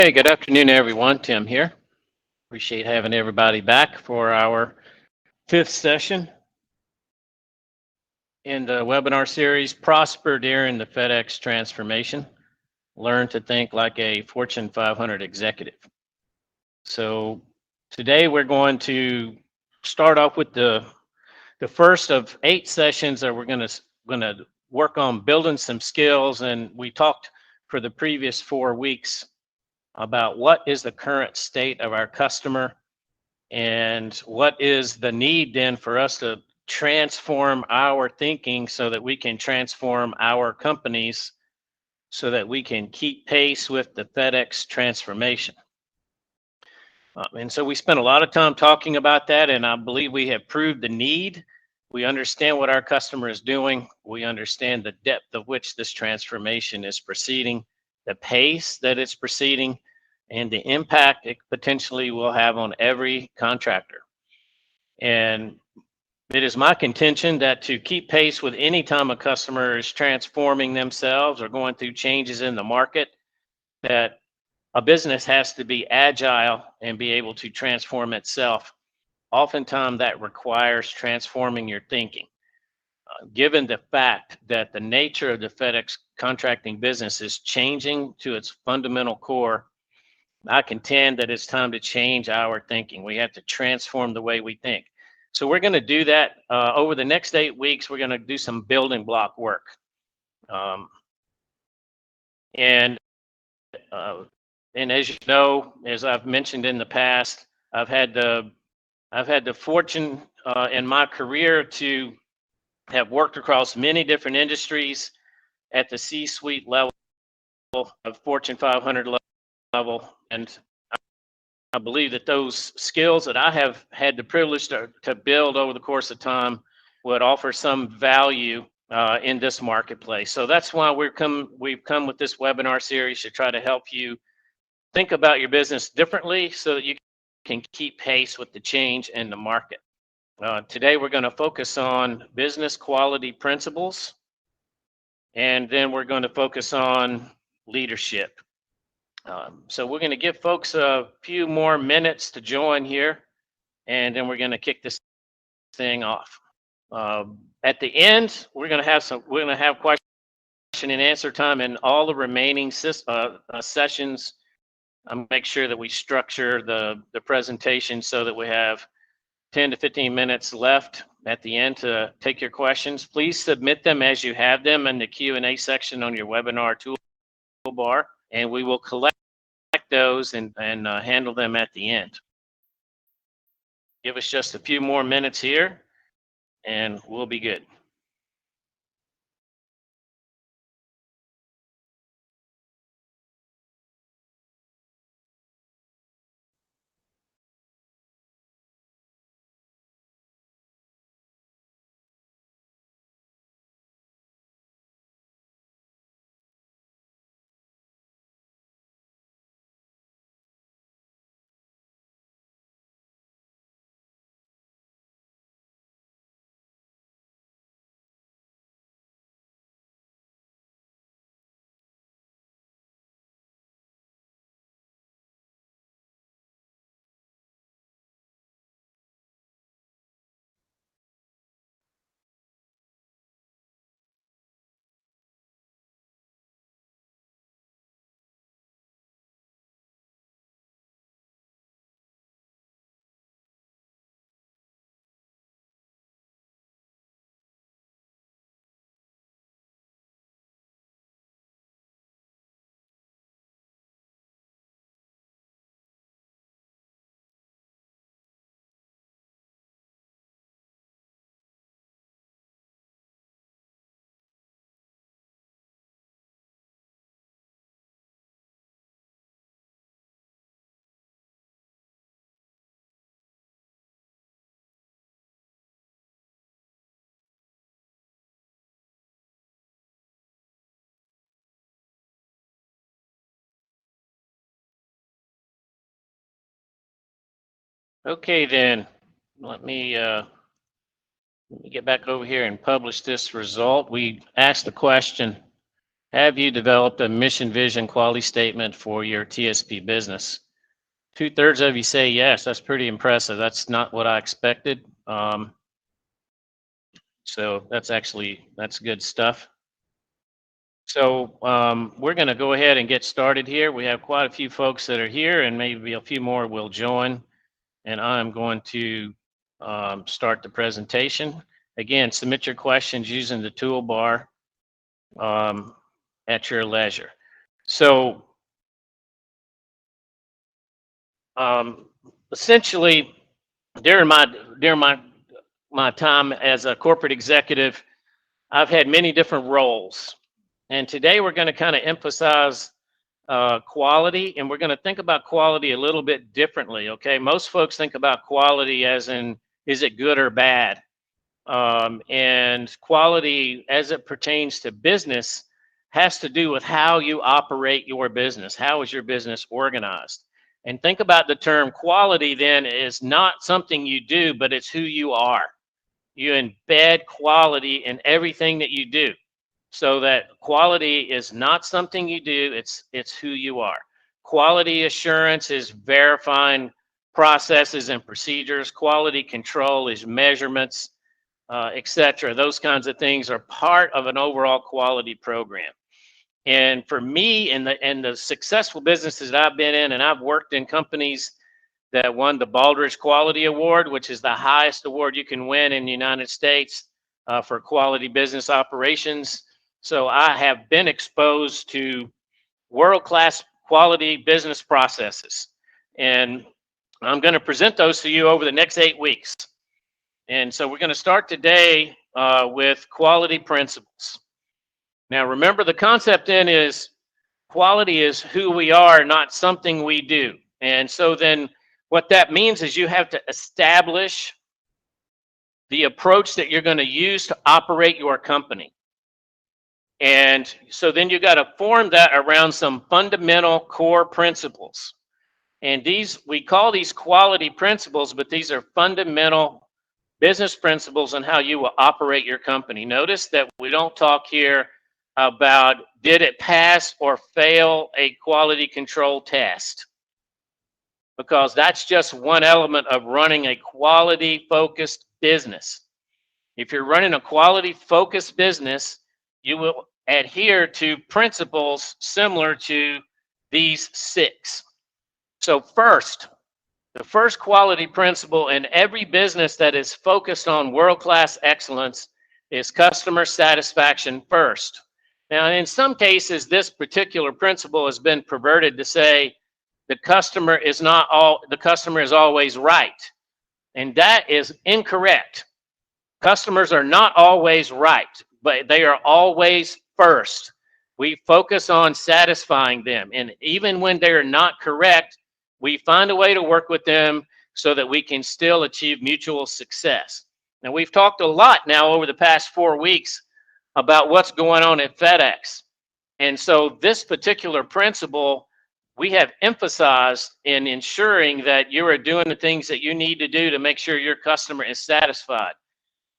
Hey, good afternoon, everyone. Tim here. Appreciate having everybody back for our fifth session in the webinar series, Prosper During the FedEx Transformation. Learn to think like a Fortune 500 executive. So today we're going to start off with the first of 8 sessions that we're going to work on building some skills. And we talked for the previous 4 weeks about what is the current state of our customer and what is the need then for us to transform our thinking so that we can transform our companies so that we can keep pace with the FedEx transformation. And so we spent a lot of time talking about that, and I believe we have proved the need. We understand what our customer is doing. We understand the depth of which this transformation is proceeding, the pace that it's proceeding, and the impact it potentially will have on every contractor. And it is my contention that to keep pace with any time a customer is transforming themselves or going through changes in the market, that a business has to be agile and be able to transform itself. Oftentimes that requires transforming your thinking. Given the fact that the nature of the FedEx contracting business is changing to its fundamental core, I contend that it's time to change our thinking. We have to transform the way we think. So we're going to do that over the next 8 weeks. We're going to do some building block work. Um, and uh, and as you know, as I've mentioned in the past, I've had the fortune in my career to have worked across many different industries at the C-suite level of Fortune 500 level, and I believe that those skills that I have had the privilege to build over the course of time would offer some value in this marketplace. So that's why we've come with this webinar series to try to help you think about your business differently so that you can keep pace with the change in the market. Today, we're going to focus on business quality principles, and then we're going to focus on leadership. So we're going to give folks a few more minutes to join here, and then we're going to kick this thing off. At the end, we're going to have question and answer time in all the remaining sessions. Make sure that we structure the presentation so that we have 10 to 15 minutes left at the end to take your questions. Please submit them as you have them in the Q&A section on your webinar toolbar, and we will collect those and handle them at the end. Give us just a few more minutes here, and we'll be good. Okay, then let me get back over here and publish this result. We asked the question, Have you developed a mission, vision, quality statement for your TSP business? 2/3 of you say yes. That's pretty impressive. That's not what I expected. So that's good stuff. So we're going to go ahead and get started here. We have quite a few folks that are here, and maybe a few more will join. And I'm going to start the presentation. Again, submit your questions using the toolbar um, at your leisure. So um, essentially, during my time as a corporate executive, I've had many different roles. And today we're going to kind of emphasize quality, and we're going to think about quality a little bit differently. Okay, most folks think about quality as in, is it good or bad? And quality, as it pertains to business, has to do with how you operate your business. How is your business organized? And think about the term quality then is not something you do, but it's who you are. You embed quality in everything that you do, so that quality is not something you do, it's who you are. Quality assurance is verifying processes and procedures. Quality control is measurements, etc. Those kinds of things are part of an overall quality program. And for me, in the successful businesses that I've been in, and I've worked in companies that won the Baldrige Quality Award, which is the highest award you can win in the United States for quality business operations. So I have been exposed to world-class quality business processes. And I'm going to present those to you over the next 8 weeks. And so we're going to start today with quality principles. Now, remember, the concept then is quality is who we are, not something we do. And so then what that means is you have to establish the approach that you're going to use to operate your company. And so then you got to form that around some fundamental core principles. And we call these quality principles, but these are fundamental business principles on how you will operate your company. Notice that we don't talk here about did it pass or fail a quality control test, because that's just one element of running a quality focused business. If you're running a quality focused business, you will adhere to principles similar to these 6. So the first quality principle in every business that is focused on world-class excellence is customer satisfaction first. Now, in some cases, this particular principle has been perverted to say the customer is always right. And that is incorrect. Customers are not always right, but they are always first. We focus on satisfying them. And even when they're not correct, we find a way to work with them so that we can still achieve mutual success. Now, we've talked a lot now over the past 4 weeks about what's going on at FedEx. And so this particular principle we have emphasized in ensuring that you are doing the things that you need to do to make sure your customer is satisfied.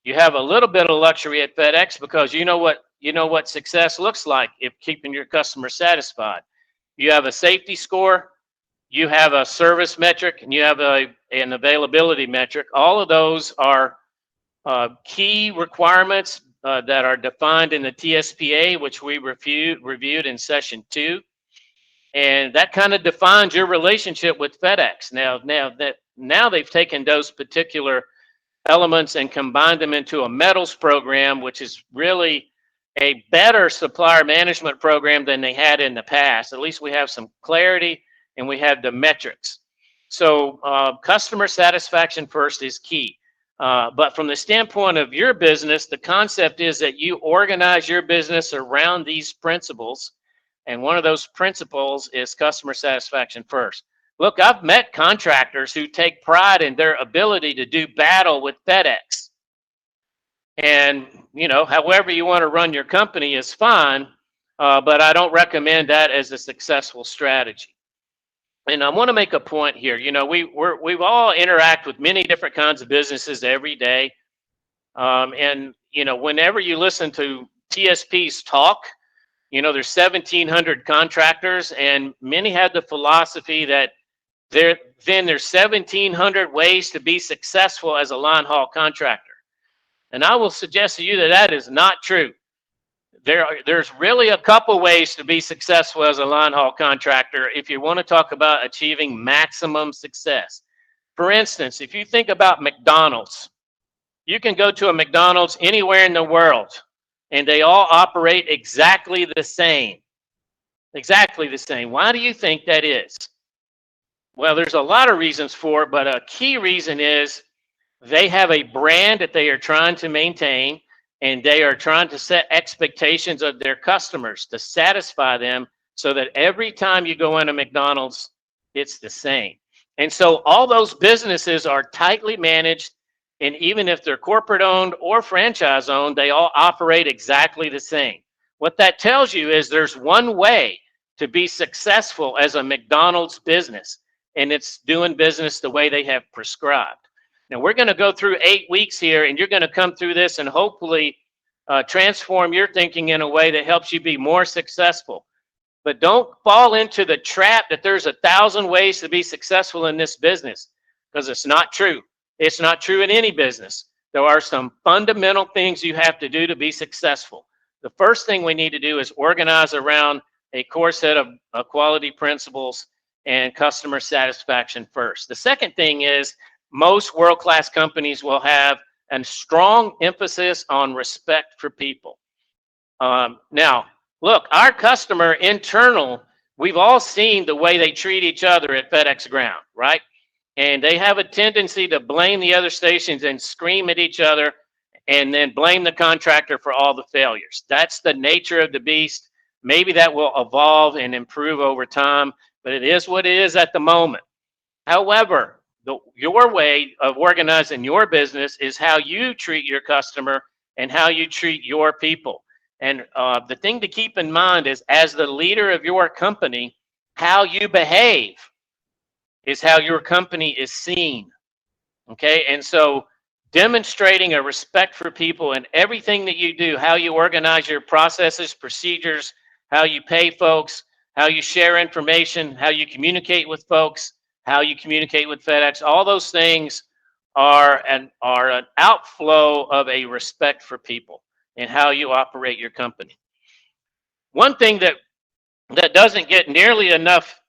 You have a little bit of luxury at FedEx because you know what success looks like if keeping your customer satisfied. You have a safety score, you have a service metric, and you have an availability metric. All of those are key requirements that are defined in the TSPA, which we reviewed in session 2. And that kind of defines your relationship with FedEx. Now they've taken those particular elements and combined them into a metals program, which is really a better supplier management program than they had in the past. At least we have some clarity and we have the metrics. So customer satisfaction first is key. But from the standpoint of your business, the concept is that you organize your business around these principles. And one of those principles is customer satisfaction first. Look, I've met contractors who take pride in their ability to do battle with FedEx. And, however you want to run your company is fine, but I don't recommend that as a successful strategy. And I want to make a point here. We've all interact with many different kinds of businesses every day. And, whenever you listen to TSPs talk, You know, there's 1,700 contractors, and many have the philosophy that there's 1,700 ways to be successful as a line haul contractor. And I will suggest to you that that is not true. There's really a couple ways to be successful as a line haul contractor if you want to talk about achieving maximum success. For instance, if you think about McDonald's, you can go to a McDonald's anywhere in the world, and they all operate exactly the same. Exactly the same. Why do you think that is? Well, there's a lot of reasons for it, but a key reason is they have a brand that they are trying to maintain, and they are trying to set expectations of their customers to satisfy them so that every time you go into McDonald's, it's the same. And so all those businesses are tightly managed, and even if they're corporate owned or franchise owned, they all operate exactly the same. What that tells you is there's one way to be successful as a McDonald's business, and it's doing business the way they have prescribed. Now, we're going to go through 8 weeks here, and you're going to come through this and hopefully transform your thinking in a way that helps you be more successful. But don't fall into the trap that there's 1,000 ways to be successful in this business, because it's not true. It's not true in any business. There are some fundamental things you have to do to be successful. The first thing we need to do is organize around a core set of quality principles and customer satisfaction first. The second thing is most world-class companies will have a strong emphasis on respect for people. Now, look, our customer internal, we've all seen the way they treat each other at FedEx Ground, right? And they have a tendency to blame the other stations and scream at each other and then blame the contractor for all the failures. That's the nature of the beast. Maybe that will evolve and improve over time, but it is what it is at the moment. However, your way of organizing your business is how you treat your customer and how you treat your people. And the thing to keep in mind is, as the leader of your company, how you behave is how your company is seen. Okay, and so demonstrating a respect for people in everything that you do, how you organize your processes, procedures, how you pay folks, how you share information, how you communicate with folks, how you communicate with FedEx, all those things are an outflow of a respect for people and how you operate your company. One thing that doesn't get nearly enough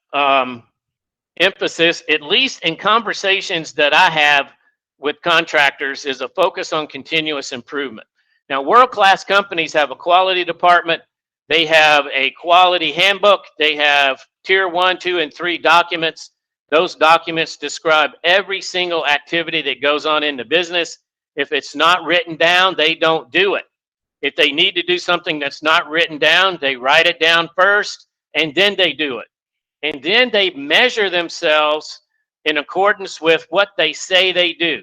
emphasis, at least in conversations that I have with contractors, is a focus on continuous improvement. Now, world-class companies have a quality department. They have a quality handbook. They have tier 1, 2, and 3 documents. Those documents describe every single activity that goes on in the business. If it's not written down, they don't do it. If they need to do something that's not written down, they write it down first, and then they do it. And then they measure themselves in accordance with what they say they do.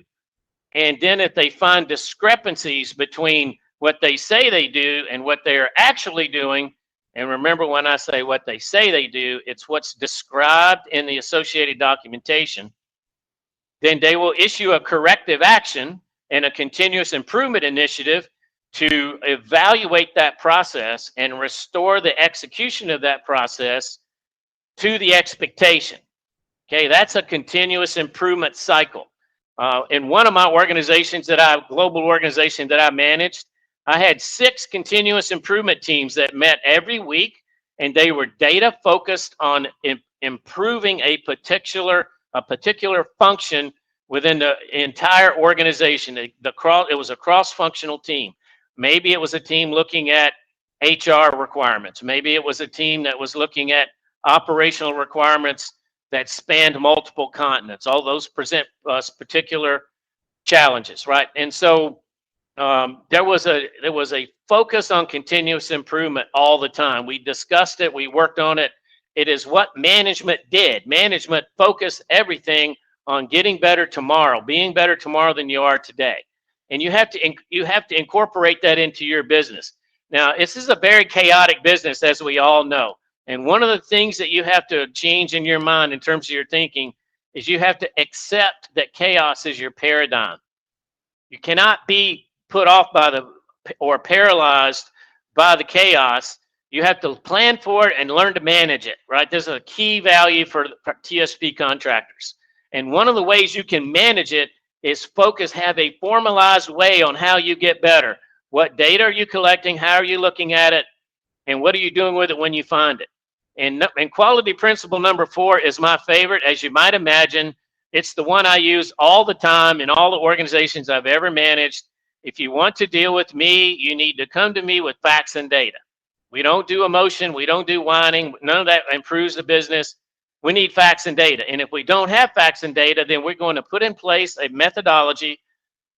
And then if they find discrepancies between what they say they do and what they are actually doing, and remember, when I say what they say they do, it's what's described in the associated documentation, then they will issue a corrective action and a continuous improvement initiative to evaluate that process and restore the execution of that process to the expectation. Okay, that's a continuous improvement cycle. In one of my organizations global organization that I managed, I had 6 continuous improvement teams that met every week, and they were data focused on improving a particular function within the entire organization. It was a cross-functional team. Maybe it was a team looking at HR requirements. Maybe it was a team that was looking at operational requirements that spanned multiple continents. All those present us particular challenges, right? And so there was a focus on continuous improvement all the time. We discussed it. We worked on it. It is what management did. Management focused everything on getting better tomorrow, being better tomorrow than you are today. And you have to incorporate that into your business. Now, this is a very chaotic business, as we all know. And one of the things that you have to change in your mind in terms of your thinking is you have to accept that chaos is your paradigm. You cannot be put off by or paralyzed by the chaos. You have to plan for it and learn to manage it, right? This is a key value for TSP contractors. And one of the ways you can manage it is have a formalized way on how you get better. What data are you collecting? How are you looking at it? And what are you doing with it when you find it? And quality principle number 4 is my favorite. As you might imagine, it's the one I use all the time in all the organizations I've ever managed. If you want to deal with me, you need to come to me with facts and data. We don't do emotion. We don't do whining. None of that improves the business. We need facts and data. And if we don't have facts and data, then we're going to put in place a methodology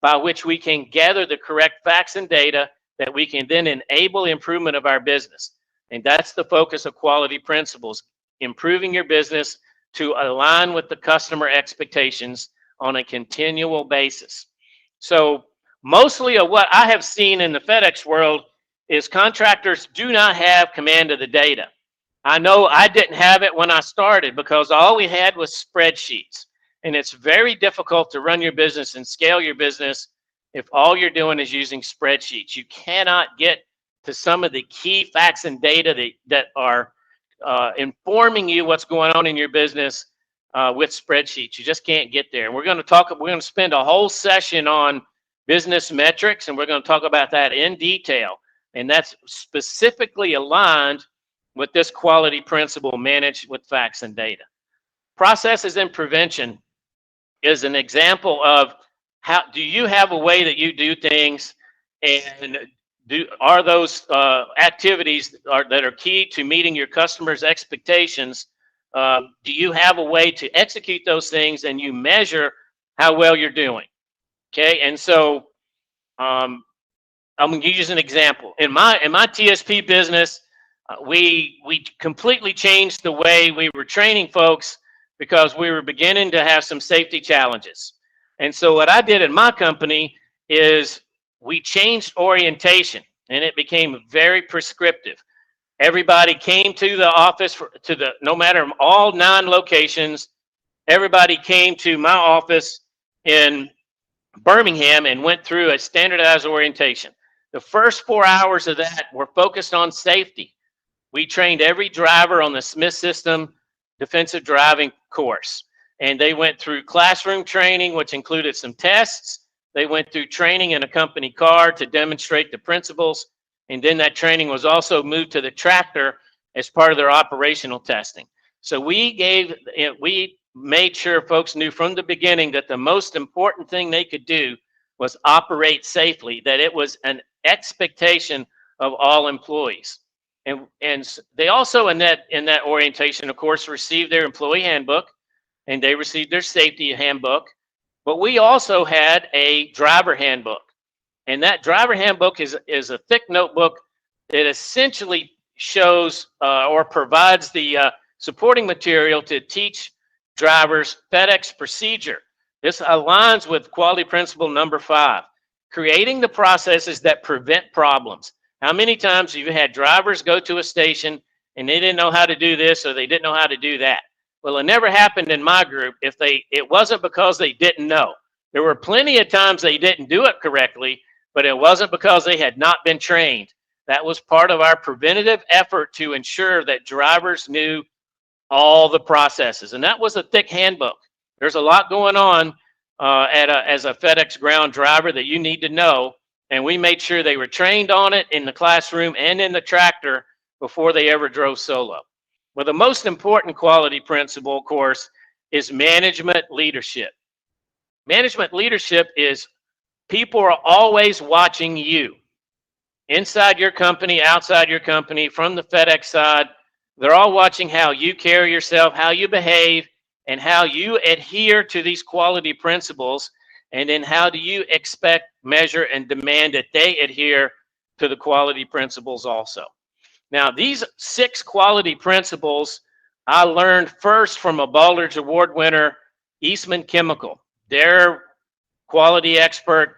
by which we can gather the correct facts and data that we can then enable improvement of our business. And that's the focus of quality principles, improving your business to align with the customer expectations on a continual basis. So mostly of what I have seen in the FedEx world is contractors do not have command of the data. I know I didn't have it when I started because all we had was spreadsheets. And it's very difficult to run your business and scale your business if all you're doing is using spreadsheets. You cannot get to some of the key facts and data that are informing you what's going on in your business with spreadsheets. You just can't get there. And we're going to spend a whole session on business metrics, and we're going to talk about that in detail. And that's specifically aligned with this quality principle, managed with facts and data. Processes and prevention is an example of how do you have a way that you do things, and are those activities that are key to meeting your customers' expectations? Do you have a way to execute those things, and you measure how well you're doing? Okay, and so I'm going to use an example. In my TSP business, we completely changed the way we were training folks because we were beginning to have some safety challenges. And so what I did in my company is we changed orientation, and it became very prescriptive. Everybody came to the office no matter all 9 locations. Everybody came to my office in Birmingham and went through a standardized orientation. The first 4 hours of that were focused on safety. We trained every driver on the Smith System defensive driving course. And they went through classroom training, which included some tests. They went through training in a company car to demonstrate the principles. And then that training was also moved to the tractor as part of their operational testing. So we made sure folks knew from the beginning that the most important thing they could do was operate safely, that it was an expectation of all employees. And they also in that orientation, of course, received their employee handbook, and they received their safety handbook. But we also had a driver handbook. And that driver handbook is a thick notebook that essentially shows or provides the supporting material to teach drivers FedEx procedure. This aligns with quality principle number 5, creating the processes that prevent problems. How many times have you had drivers go to a station and they didn't know how to do this or they didn't know how to do that? Well, it never happened in my group. It wasn't because they didn't know. There were plenty of times they didn't do it correctly, but it wasn't because they had not been trained. That was part of our preventative effort to ensure that drivers knew all the processes. And that was a thick handbook. There's a lot going on as a FedEx ground driver that you need to know. And we made sure they were trained on it in the classroom and in the tractor before they ever drove solo. Well, the most important quality principle, of course, is management leadership. Management leadership is people are always watching you. Inside your company, outside your company, from the FedEx side, they're all watching how you carry yourself, how you behave, and how you adhere to these quality principles. And then how do you expect, measure, and demand that they adhere to the quality principles also? Now, these 6 quality principles I learned first from a Baldrige Award winner, Eastman Chemical. Their quality expert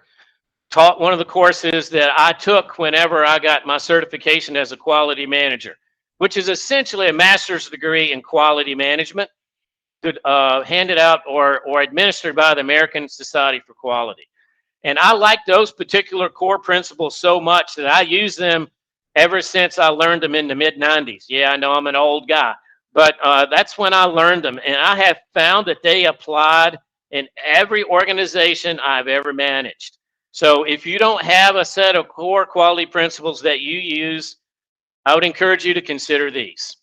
taught one of the courses that I took whenever I got my certification as a quality manager, which is essentially a master's degree in quality management, handed out or administered by the American Society for Quality. And I like those particular core principles so much that I use them ever since I learned them in the mid 90s. Yeah, I know I'm an old guy, but that's when I learned them. And I have found that they applied in every organization I've ever managed. So if you don't have a set of core quality principles that you use, I would encourage you to consider these.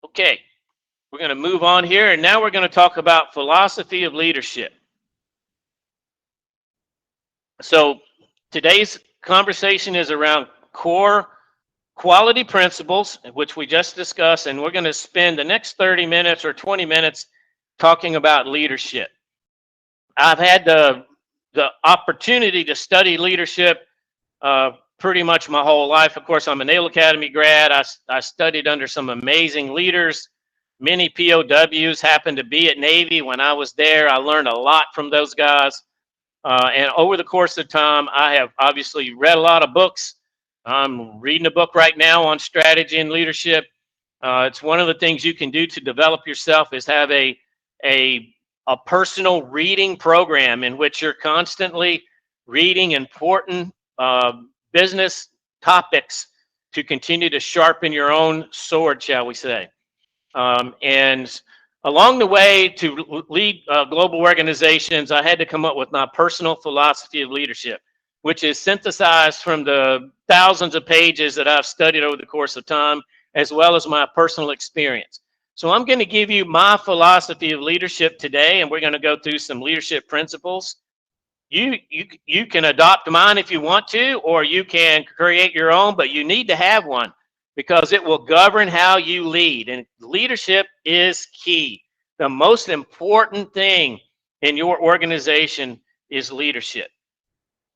Okay, we're going to move on here, and now we're going to talk about philosophy of leadership. So today's conversation is around core quality principles, which we just discussed, and we're going to spend the next 30 minutes or 20 minutes talking about leadership. I've had the opportunity to study leadership pretty much my whole life. Of course, I'm a Naval Academy grad. I studied under some amazing leaders. Many POWs happened to be at Navy when I was there. I learned a lot from those guys. And over the course of time, I have obviously read a lot of books. I'm reading a book right now on strategy and leadership. It's one of the things you can do to develop yourself is have a personal reading program in which you're constantly reading important business topics to continue to sharpen your own sword, shall we say. And along the way to lead global organizations, I had to come up with my personal philosophy of leadership, which is synthesized from the thousands of pages that I've studied over the course of time, as well as my personal experience. So I'm going to give you my philosophy of leadership today, and we're going to go through some leadership principles. You can adopt mine if you want to, or you can create your own, but you need to have one because it will govern how you lead. And leadership is key. The most important thing in your organization is leadership.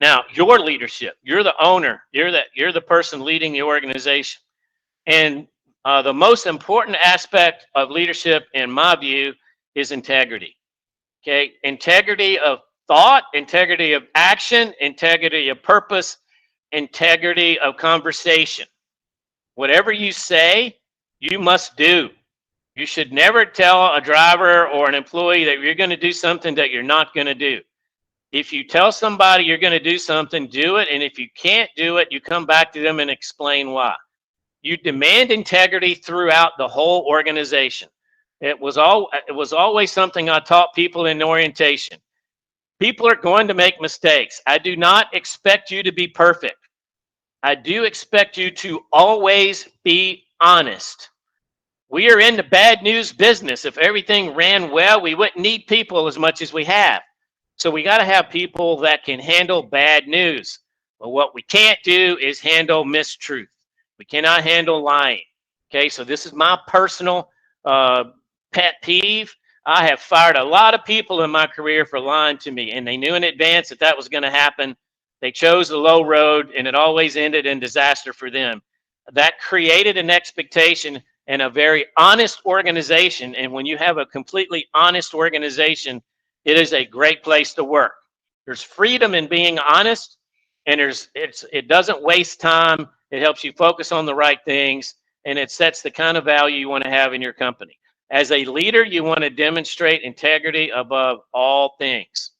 Now, your leadership, you're the owner, you're the person leading the organization. And the most important aspect of leadership, in my view, is integrity. Okay, integrity of thought, integrity of action, integrity of purpose, integrity of conversation. Whatever you say, you must do. You should never tell a driver or an employee that you're going to do something that you're not going to do. If you tell somebody you're going to do something, do it. And if you can't do it, you come back to them and explain why. You demand integrity throughout the whole organization. It was always something I taught people in orientation. People are going to make mistakes. I do not expect you to be perfect. I do expect you to always be honest. We are in the bad news business. If everything ran well, we wouldn't need people as much as we have. So we got to have people that can handle bad news. But what we can't do is handle mistruth. We cannot handle lying. Okay, so this is my personal pet peeve. I have fired a lot of people in my career for lying to me, and they knew in advance that that was going to happen. They chose the low road, and it always ended in disaster for them. That created an expectation and a very honest organization. And when you have a completely honest organization, it is a great place to work. There's freedom in being honest, and it doesn't waste time. It helps you focus on the right things, and it sets the kind of value you want to have in your company. As a leader, you want to demonstrate integrity above all things.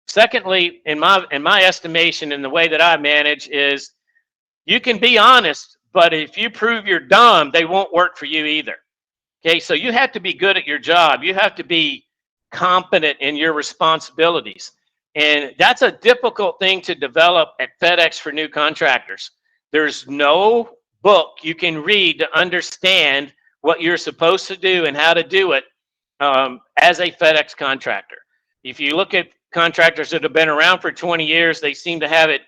Secondly, in my estimation, and the way that I manage is you can be honest, but if you prove you're dumb, they won't work for you either. Okay, so you have to be good at your job. You have to be competent in your responsibilities. And that's a difficult thing to develop at FedEx for new contractors. There's no book you can read to understand what you're supposed to do and how to do it as a FedEx contractor. If you look at contractors that have been around for 20 years, they seem to have it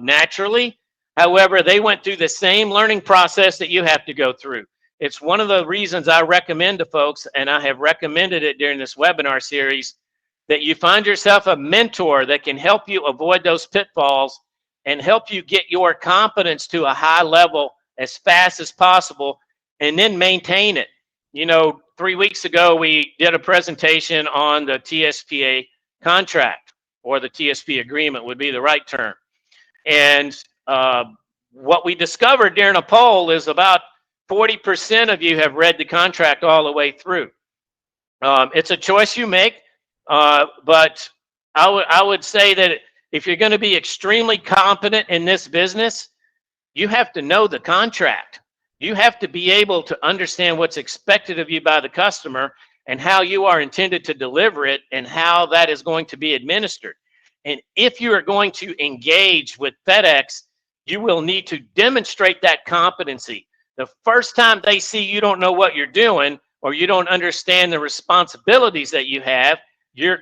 naturally. However, they went through the same learning process that you have to go through. It's one of the reasons I recommend to folks, and I have recommended it during this webinar series, that you find yourself a mentor that can help you avoid those pitfalls and help you get your competence to a high level as fast as possible, and then maintain it. You know, 3 weeks ago, we did a presentation on the TSPA contract, or the TSP agreement would be the right term. And what we discovered during a poll is about 40% of you have read the contract all the way through. It's a choice you make, but I would say that If you're going to be extremely competent in this business, you have to know the contract. You have to be able to understand what's expected of you by the customer and how you are intended to deliver it and how that is going to be administered. And if you are going to engage with FedEx, you will need to demonstrate that competency. The first time they see you don't know what you're doing or you don't understand the responsibilities that you have, your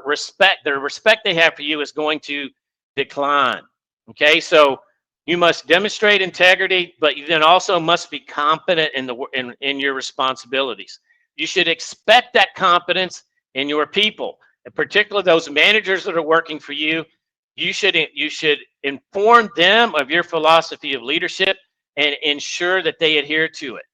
respect, the respect they have for you is going to decline. Okay, so you must demonstrate integrity, but you then also must be competent in your responsibilities. You should expect that competence in your people, in particular those managers that are working for you. You should inform them of your philosophy of leadership and ensure that they adhere to it.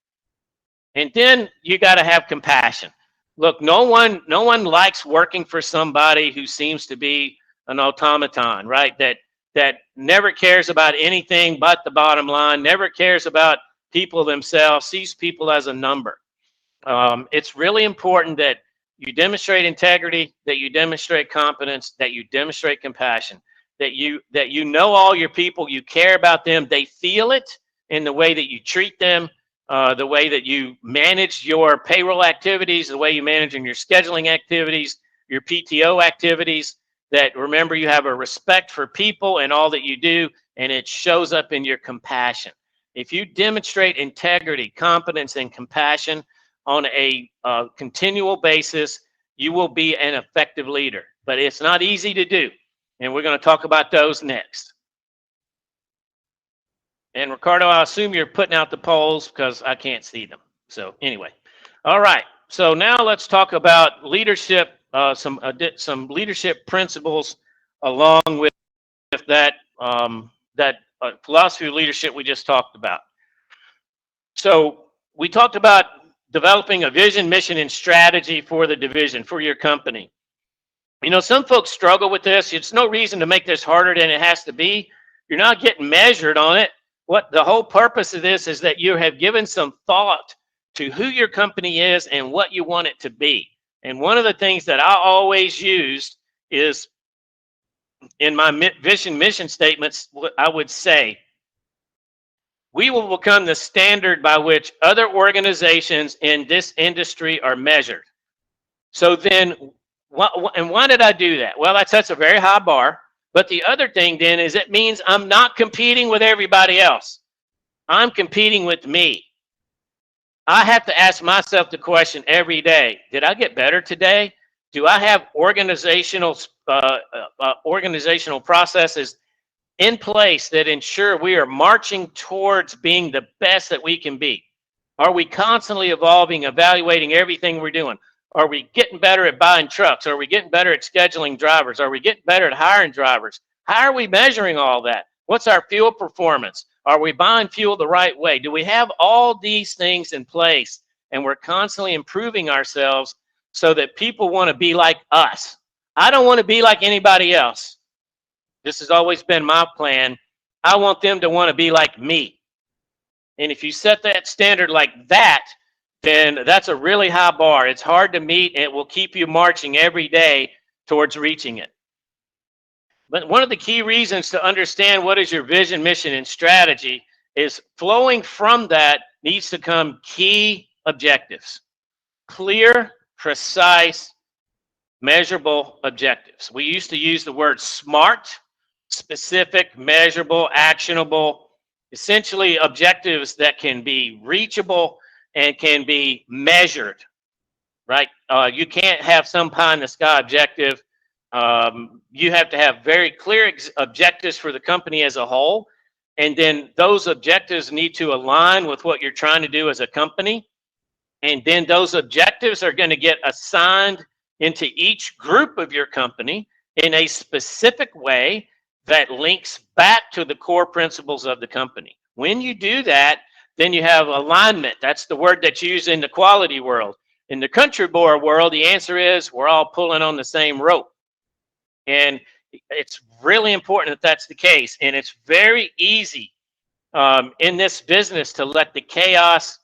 And then you got to have compassion. Look, no one likes working for somebody who seems to be an automaton, right? That never cares about anything but the bottom line, never cares about people themselves, sees people as a number. It's really important that you demonstrate integrity, that you demonstrate competence, that you demonstrate compassion, that you know all your people, you care about them, they feel it in the way that you treat them, the way that you manage your payroll activities, the way you manage in your scheduling activities, your PTO activities, that remember you have a respect for people and all that you do, and it shows up in your compassion. If you demonstrate integrity, competence, and compassion on a continual basis, you will be an effective leader. But it's not easy to do, and we're going to talk about those next. And Ricardo, I assume you're putting out the polls because I can't see them. So anyway, all right. So now let's talk about leadership, some leadership principles along with that philosophy of leadership we just talked about. So we talked about developing a vision, mission, and strategy for the division, for your company. You know, some folks struggle with this. It's no reason to make this harder than it has to be. You're not getting measured on it. What the whole purpose of this is that you have given some thought to who your company is and what you want it to be. And one of the things that I always used is in my vision mission statements, I would say, we will become the standard by which other organizations in this industry are measured. So then, and why did I do that? Well, that sets a very high bar. But the other thing then is it means I'm not competing with everybody else. I'm competing with me. I have to ask myself the question every day, did I get better today? Do I have organizational processes in place that ensure we are marching towards being the best that we can be? Are we constantly evolving, evaluating everything we're doing? Are we getting better at buying trucks? Are we getting better at scheduling drivers? Are we getting better at hiring drivers? How are we measuring all that? What's our fuel performance? Are we buying fuel the right way? Do we have all these things in place and we're constantly improving ourselves so that people want to be like us? I don't want to be like anybody else. This has always been my plan. I want them to want to be like me. And if you set that standard like that, then that's a really high bar. It's hard to meet, and it will keep you marching every day towards reaching it. But one of the key reasons to understand what is your vision, mission, and strategy is flowing from that needs to come key objectives. Clear, precise, measurable objectives. We used to use the word SMART, specific, measurable, actionable, essentially objectives that can be reachable and can be measured, right? You can't have some pie in the sky objective. You have to have very clear objectives for the company as a whole. And then those objectives need to align with what you're trying to do as a company. And then those objectives are going to get assigned into each group of your company in a specific way that links back to the core principles of the company. When you do that, then you have alignment. That's the word that's used in the quality world. In the country boy world, the answer is we're all pulling on the same rope. And it's really important that that's the case. And it's very easy in this business to let the chaos,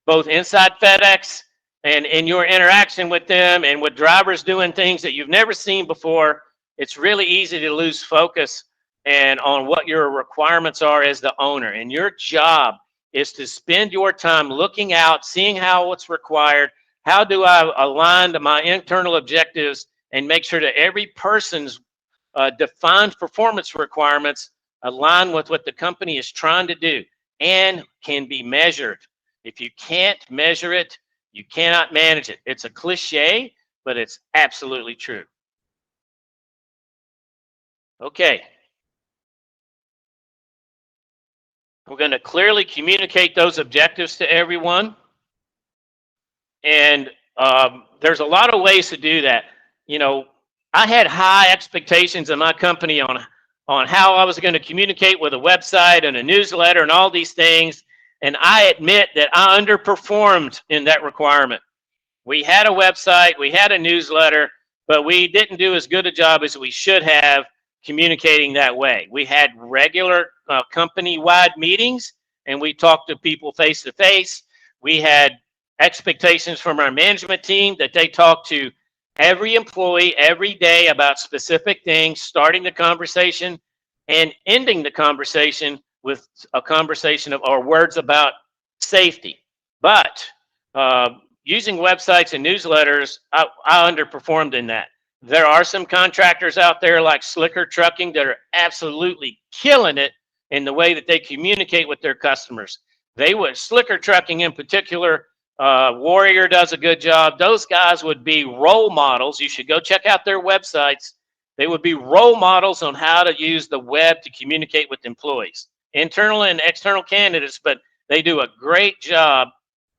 both inside FedEx and in your interaction with them and with drivers doing things that you've never seen before, it's really easy to lose focus and on what your requirements are as the owner. And your job is to spend your time looking out, seeing how what's required. How do I align to my internal objectives and make sure that every person's defined performance requirements align with what the company is trying to do and can be measured. If you can't measure it, you cannot manage it. It's a cliche, but it's absolutely true. Okay. We're going to clearly communicate those objectives to everyone. And there's a lot of ways to do that. You know, I had high expectations in my company on how I was going to communicate with a website and a newsletter and all these things. And I admit that I underperformed in that requirement. We had a website, we had a newsletter, but we didn't do as good a job as we should have communicating that way. We had regular company-wide meetings, and we talked to people face to face. We had expectations from our management team that they talk to every employee every day about specific things, starting the conversation and ending the conversation with a conversation of or words about safety. But using websites and newsletters, I underperformed in that. There are some contractors out there like Slicker Trucking that are absolutely killing it in the way that they communicate with their customers. They would, Slicker Trucking in particular, Warrior does a good job. Those guys would be role models. You should go check out their websites. They would be role models on how to use the web to communicate with employees, internal and external candidates, but they do a great job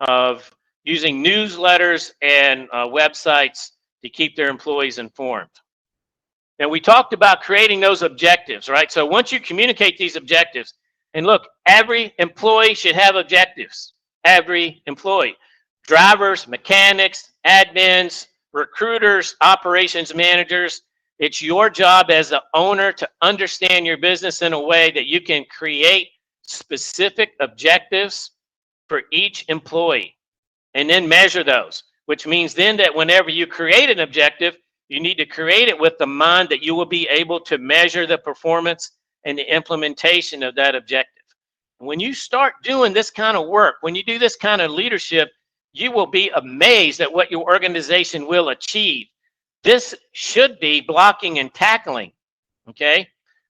of using newsletters and websites to keep their employees informed. Now, we talked about creating those objectives, right? So once you communicate these objectives, and look, every employee should have objectives. Every employee. Drivers, mechanics, admins, recruiters, operations managers. It's your job as the owner to understand your business in a way that you can create specific objectives for each employee and then measure those, which means then that whenever you create an objective, you need to create it with the mind that you will be able to measure the performance and the implementation of that objective. When you start doing this kind of work, when you do this kind of leadership, you will be amazed at what your organization will achieve. This should be blocking and tackling, okay?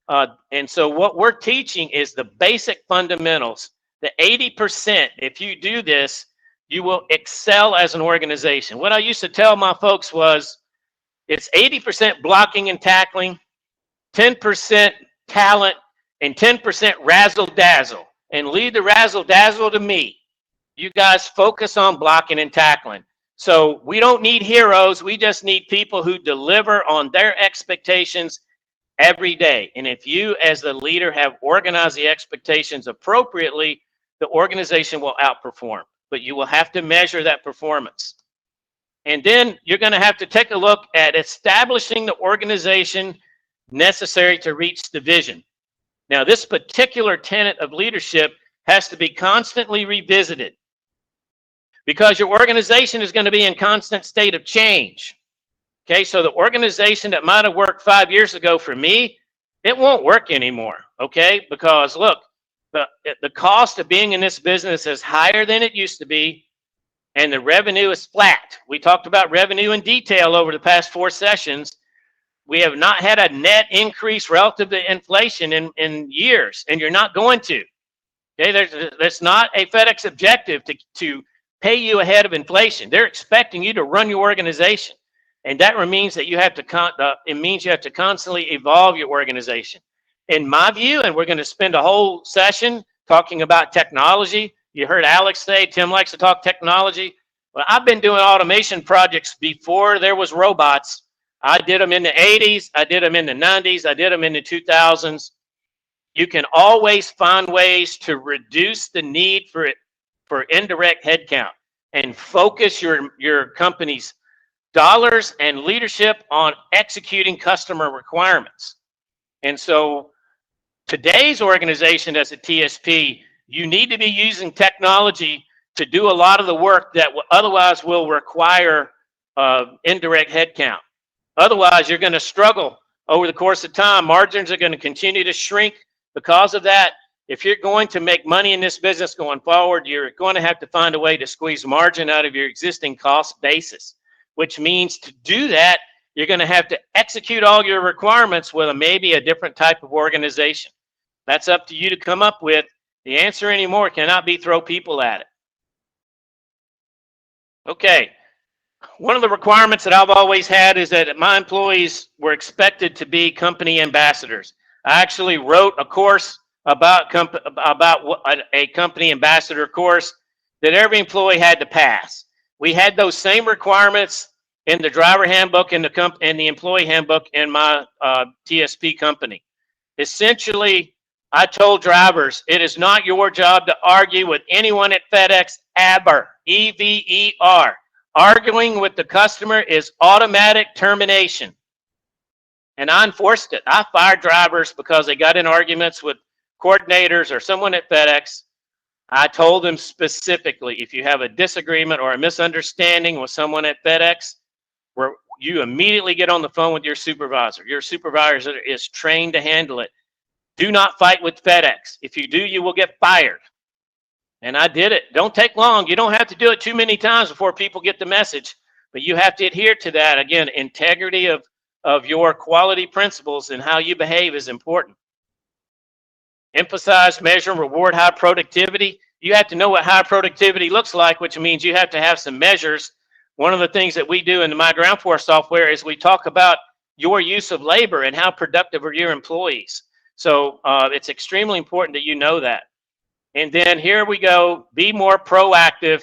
And so what we're teaching is the basic fundamentals. The 80%, if you do this, you will excel as an organization. What I used to tell my folks was, it's 80% blocking and tackling, 10% talent, and 10% razzle dazzle. And leave the razzle dazzle to me. You guys focus on blocking and tackling. So we don't need heroes. We just need people who deliver on their expectations every day. And if you as the leader have organized the expectations appropriately, the organization will outperform. But you will have to measure that performance. And then you're going to have to take a look at establishing the organization necessary to reach the vision. Now, this particular tenet of leadership has to be constantly revisited because your organization is going to be in constant state of change. Okay, so the organization that might have worked 5 years ago for me, it won't work anymore, okay? Because look, the cost of being in this business is higher than it used to be, and the revenue is flat. We talked about revenue in detail over the past 4 sessions. We have not had a net increase relative to inflation in years, and you're not going to. Okay, that's not a FedEx objective to pay you ahead of inflation. They're expecting you to run your organization, and that means that you have to constantly evolve your organization. In my view, and we're going to spend a whole session talking about technology. You heard Alex say Tim likes to talk technology. Well, I've been doing automation projects before there was robots. I did them in the 80s, I did them in the 90s, I did them in the 2000s. You can always find ways to reduce the need for indirect headcount and focus your company's dollars and leadership on executing customer requirements. And so today's organization as a TSP, you need to be using technology to do a lot of the work that otherwise will require indirect headcount. Otherwise, you're going to struggle over the course of time. Margins are going to continue to shrink because of that. If you're going to make money in this business going forward, you're going to have to find a way to squeeze margin out of your existing cost basis, which means to do that, you're going to have to execute all your requirements with maybe a different type of organization. That's up to you to come up with. The answer anymore cannot be throw people at it. Okay. One of the requirements that I've always had is that my employees were expected to be company ambassadors. I actually wrote a course about a company ambassador course that every employee had to pass. We had those same requirements in the driver handbook and the employee handbook in my TSP company. Essentially, I told drivers, it is not your job to argue with anyone at FedEx ever, E-V-E-R. Arguing with the customer is automatic termination. And I enforced it. I fired drivers because they got in arguments with coordinators or someone at FedEx. I told them specifically, if you have a disagreement or a misunderstanding with someone at FedEx, where you immediately get on the phone with your supervisor. Your supervisor is trained to handle it. Do not fight with FedEx. If you do, you will get fired. And I did it. Don't take long. You don't have to do it too many times before people get the message, but you have to adhere to that. Again, integrity of your quality principles and how you behave is important. Emphasize, measure, and reward high productivity. You have to know what high productivity looks like, which means you have to have some measures. One of the things that we do in the mygroundforce software is we talk about your use of labor and how productive are your employees. So it's extremely important that you know that. And then here we go, be more proactive,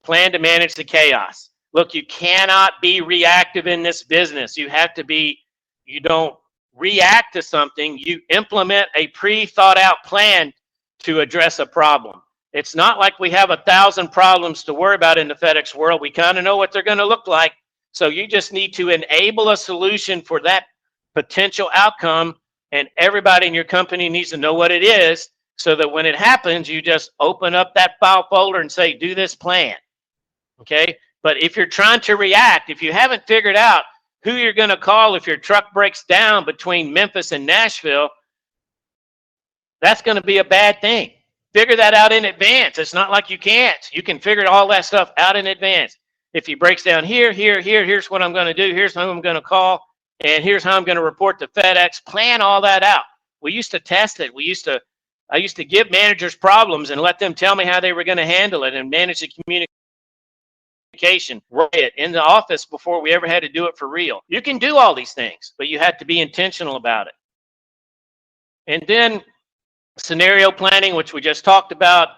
plan to manage the chaos. Look, you cannot be reactive in this business. You have to be, you don't react to something, you implement a pre-thought out plan to address a problem. It's not like we have 1,000 problems to worry about in the FedEx world. We kind of know what they're going to look like. So you just need to enable a solution for that potential outcome, and everybody in your company needs to know what it is, so that when it happens, you just open up that file folder and say, do this plan. Okay? But if you're trying to react, if you haven't figured out who you're going to call if your truck breaks down between Memphis and Nashville, that's going to be a bad thing. Figure that out in advance. It's not like you can't. You can figure all that stuff out in advance. If he breaks down here, here's what I'm going to do. Here's who I'm going to call. And here's how I'm going to report to FedEx. Plan all that out. We used to test it. I used to give managers problems and let them tell me how they were going to handle it and manage the communication right in the office before we ever had to do it for real. You can do all these things, but you have to be intentional about it. And then scenario planning, which we just talked about.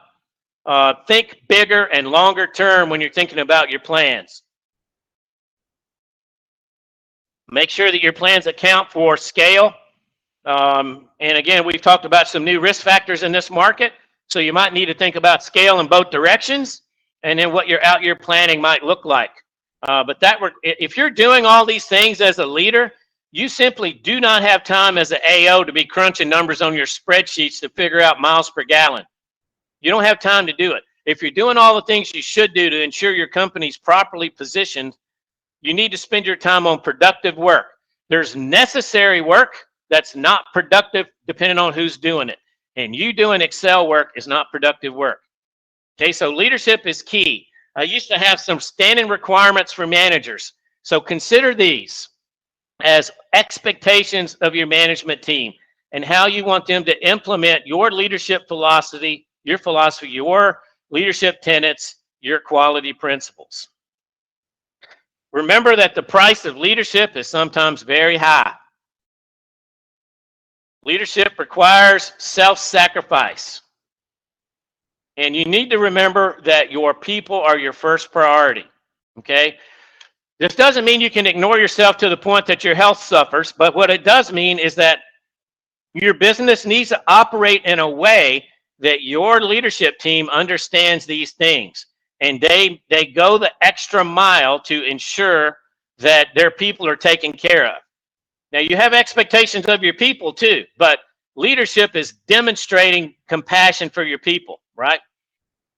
Think bigger and longer term when you're thinking about your plans. Make sure that your plans account for scale. And again, we've talked about some new risk factors in this market. So you might need to think about scale in both directions and then what your out-year planning might look like. But if you're doing all these things as a leader, you simply do not have time as an AO to be crunching numbers on your spreadsheets to figure out miles per gallon. You don't have time to do it. If you're doing all the things you should do to ensure your company's properly positioned, you need to spend your time on productive work. There's necessary work that's not productive depending on who's doing it. And you doing Excel work is not productive work. Okay, so leadership is key. I used to have some standing requirements for managers. So consider these as expectations of your management team and how you want them to implement your leadership philosophy, your leadership tenets, your quality principles. Remember that the price of leadership is sometimes very high. Leadership requires self-sacrifice. And you need to remember that your people are your first priority, okay? This doesn't mean you can ignore yourself to the point that your health suffers, but what it does mean is that your business needs to operate in a way that your leadership team understands these things. And they go the extra mile to ensure that their people are taken care of. Now, you have expectations of your people too, but leadership is demonstrating compassion for your people, right?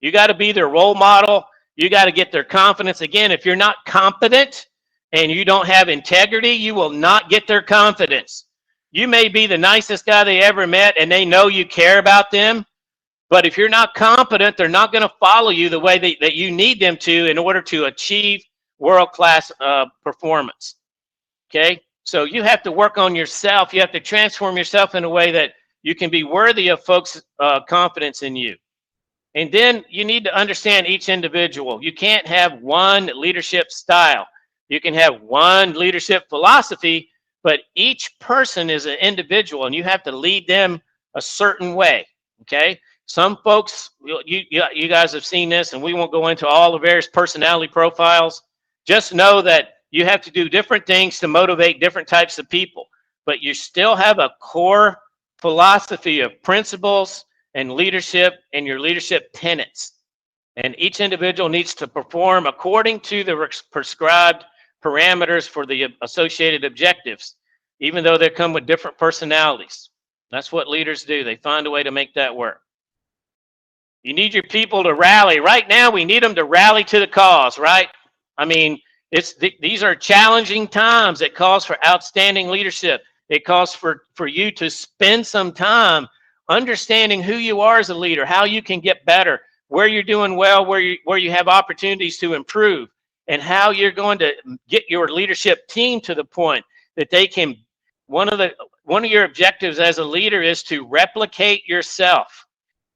You got to be their role model. You got to get their confidence. Again, if you're not competent and you don't have integrity, you will not get their confidence. You may be the nicest guy they ever met, and they know you care about them. But if you're not competent, they're not going to follow you the way that you need them to in order to achieve world-class performance. Okay? So you have to work on yourself. You have to transform yourself in a way that you can be worthy of folks' confidence in you. And then you need to understand each individual. You can't have one leadership style. You can have one leadership philosophy, but each person is an individual, and you have to lead them a certain way. Okay? Some folks, you guys have seen this, and we won't go into all the various personality profiles. Just know that you have to do different things to motivate different types of people, but you still have a core philosophy of principles and leadership and your leadership tenets. And each individual needs to perform according to the prescribed parameters for the associated objectives, even though they come with different personalities. That's what leaders do. They find a way to make that work. You need your people to rally. Right now, we need them to rally to the cause, right? I mean, these are challenging times. It calls for outstanding leadership. It calls for you to spend some time understanding who you are as a leader, how you can get better, where you're doing well, where you have opportunities to improve, and how you're going to get your leadership team to the point that they can. One of your objectives as a leader is to replicate yourself.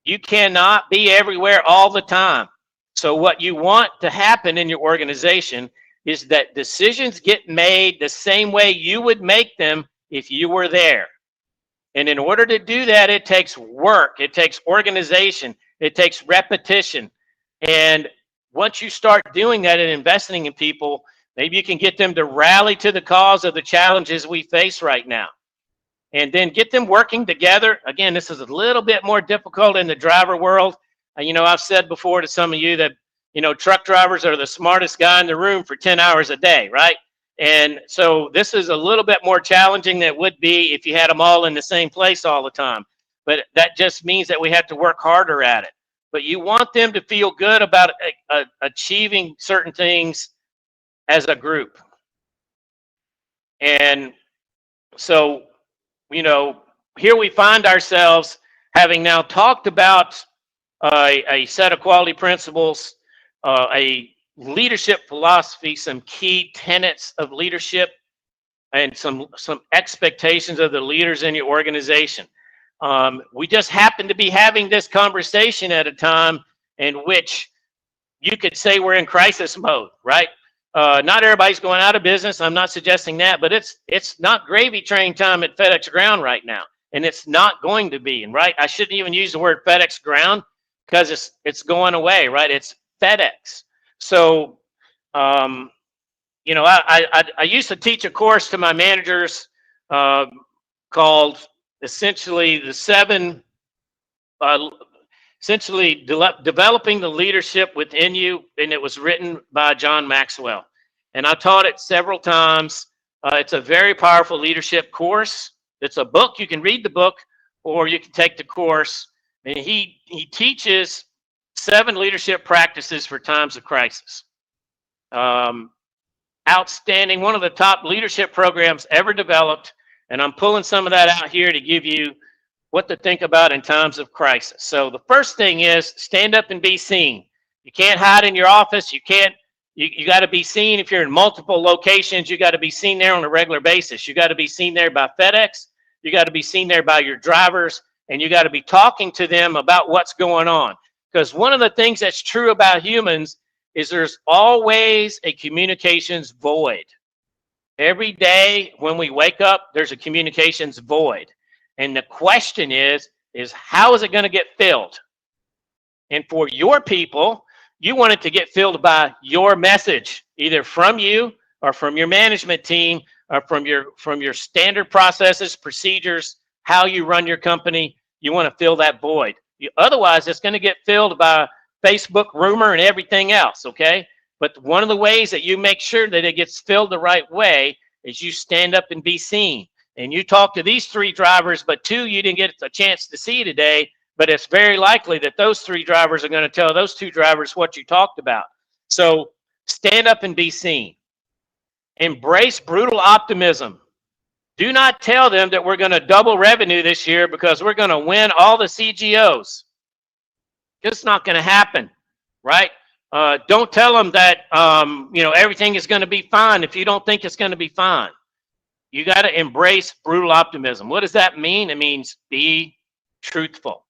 You cannot be everywhere all the time. So what you want to happen in your organization is that decisions get made the same way you would make them if you were there. And in order to do that, it takes work, it takes organization, it takes repetition. And once you start doing that and investing in people, maybe you can get them to rally to the cause of the challenges we face right now. And then get them working together. Again, this is a little bit more difficult in the driver world. I've said before to some of you that, truck drivers are the smartest guy in the room for 10 hours a day, right? And so this is a little bit more challenging than it would be if you had them all in the same place all the time. But that just means that we have to work harder at it. But you want them to feel good about achieving certain things as a group. And so, here we find ourselves having now talked about a set of quality principles, a leadership philosophy, some key tenets of leadership, and some expectations of the leaders in your organization. We just happen to be having this conversation at a time in which you could say we're in crisis mode, right? Not everybody's going out of business. I'm not suggesting that, but it's not gravy train time at FedEx Ground right now, and it's not going to be. And right, I shouldn't even use the word FedEx Ground because it's going away, right? It's FedEx. So, I used to teach a course to my managers called essentially the seven. Essentially developing the leadership within you, and it was written by John Maxwell. And I taught it several times. It's a very powerful leadership course. It's a book. You can read the book, or you can take the course. And he teaches 7 leadership practices for times of crisis. Outstanding, one of the top leadership programs ever developed. And I'm pulling some of that out here to give you what to think about in times of crisis. So the first thing is stand up and be seen. You can't hide in your office. You got to be seen. If you're in multiple locations, you got to be seen there on a regular basis. You got to be seen there by FedEx. You got to be seen there by your drivers, and you got to be talking to them about what's going on. Because one of the things that's true about humans is there's always a communications void. Every day when we wake up, there's a communications void. And the question is how is it going to get filled? And for your people, you want it to get filled by your message, either from you or from your management team or from your standard processes, procedures, how you run your company. You want to fill that void. Otherwise, it's going to get filled by Facebook rumor and everything else, okay? But one of the ways that you make sure that it gets filled the right way is you stand up and be seen. And you talk to these 3 drivers, but 2 you didn't get a chance to see today, but it's very likely that those 3 drivers are going to tell those 2 drivers what you talked about. So stand up and be seen. Embrace brutal optimism. Do not tell them that we're going to double revenue this year because we're going to win all the CGOs. It's not going to happen, right? Don't tell them that everything is going to be fine if you don't think it's going to be fine. You got to embrace brutal optimism. What does that mean? It means be truthful.